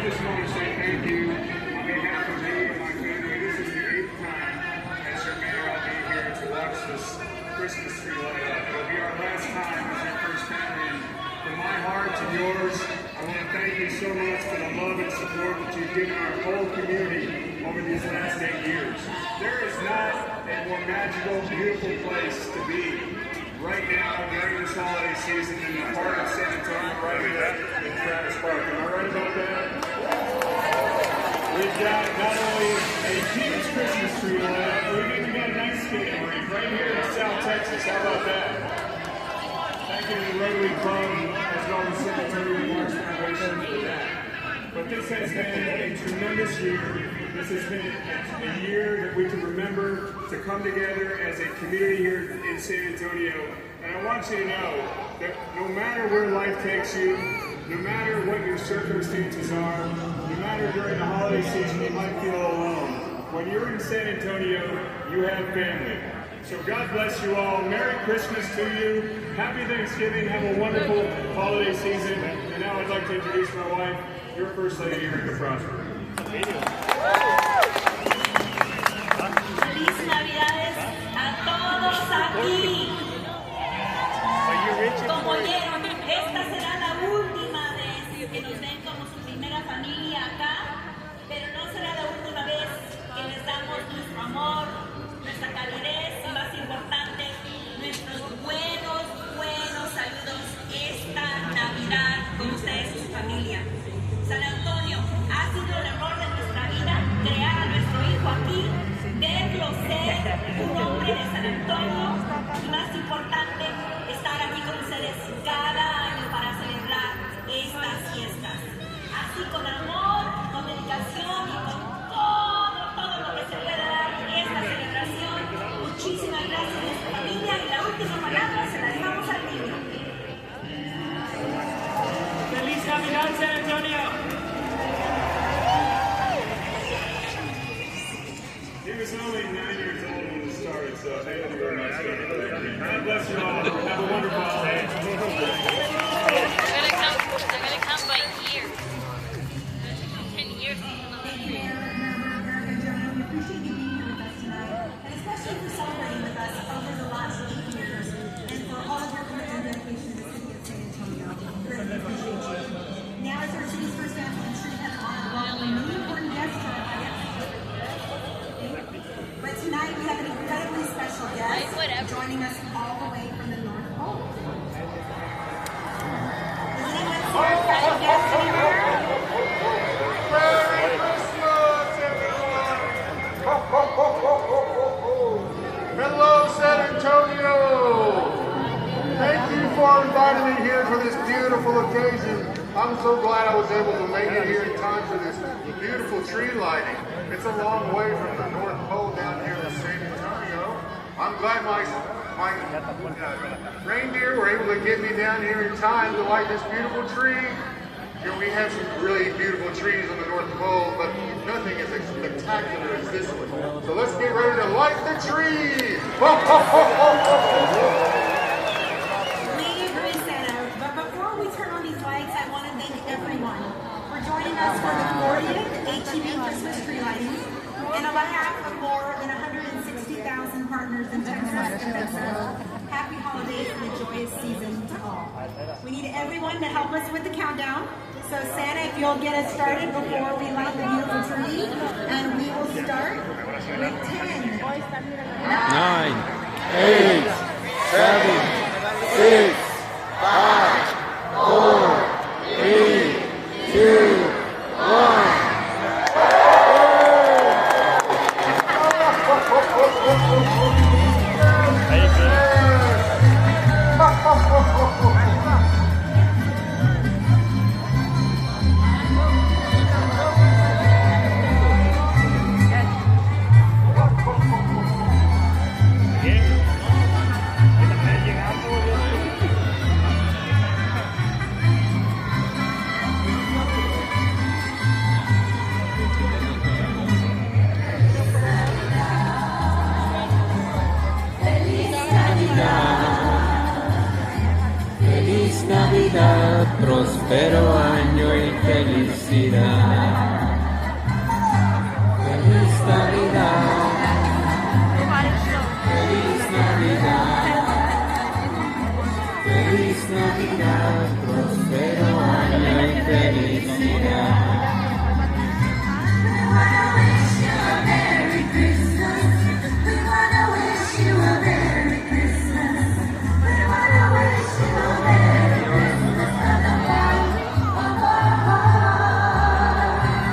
just want to say thank you on behalf of me and my family. This is the 8th time as your mayor I'll be here to watch this Christmas tree light up. It'll be our last time as your first family. And from my heart to yours, I want to thank you so much for the love and support that you've given our whole community over these last 8 years. There is not a more magical, beautiful place to be right now during this holiday season in the heart of San Antonio, right here in Travis Park. Am I right about that? We've got not only a huge Christmas tree light, we've even got an ice skating rink right here in South Texas. How about that? Thank you to the Rotary Club as well as San Antonio Parks Foundation for that. But this has been a tremendous year. This has been a year that we can remember to come together as a community here in San Antonio. And I want you to know that no matter where life takes you, no matter what your circumstances are, no matter during the holiday season you might feel alone, when you're in San Antonio, you have family. So God bless you all. Merry Christmas to you. Happy Thanksgiving. Have a wonderful holiday season. And now I'd like to introduce my wife, your First Lady, Erica Prosper. Feliz Navidades a todos aquí. Como oyeron, esta será la última vez que nos ven como su primera familia acá, pero no será la última vez que les damos nuestro amor, nuestra calidez y más importante, nuestros buenos saludos esta Navidad con ustedes y su familia. San Antonio, ha sido el error de nuestra vida crear a nuestro hijo aquí, verlo ser un hombre de San Antonio y más importante, estar aquí con ustedes cada año para celebrar estas fiestas. Así con amor, con dedicación y con todo lo que se pueda dar en esta celebración. Muchísimas gracias a nuestra familia y la última palabra se la dejamos al niño. ¡Feliz Navidad, San Antonio! He was only 9 years old when it started, so thank you very much. God bless you all. Have a wonderful holiday. I'm gonna come by year. 10 years. Thank you, Mayor and Joanne. We appreciate you being here with us tonight, and especially for celebrating with us over the last 8 years, and for all of your commitment and dedication to the city of San Antonio. We greatly appreciate you. Now, as our city's first family tree has honored welcoming many important guests to our audience. But tonight we have an incredibly special guest joining us all the way from the North Pole. Does anyone see our special guest anywhere? Merry Christmas, everyone! Ho, ho, ho, ho, ho, ho, ho. Hello, San Antonio! Thank you for inviting me here for this beautiful occasion. I'm so glad I was able to make it here in time for this beautiful tree lighting. It's a long way from the North Pole down here in San Antonio. I'm glad my reindeer were able to get me down here in time to light this beautiful tree. Here we have some really beautiful trees on the North Pole, but nothing is as spectacular as this one. So let's get ready to light the tree! Ho, ho, ho, ho, ho, ho. We agree, Santa. But before we turn on these lights, I want to thank everyone for joining us for the 40th HEB Christmas tree lighting. And on behalf of more than 160,000 partners in Texas and Mexico, happy holidays and a joyous season to all. We need everyone to help us with the countdown. So Santa, if you'll get us started before we light the beautiful tree, and we will start with 10, 9, 8, 7, 6, 5, 4, 3, 2, 1. próspero año y felicidad. Feliz Navidad, feliz Navidad, feliz Navidad, próspero año y felicidad.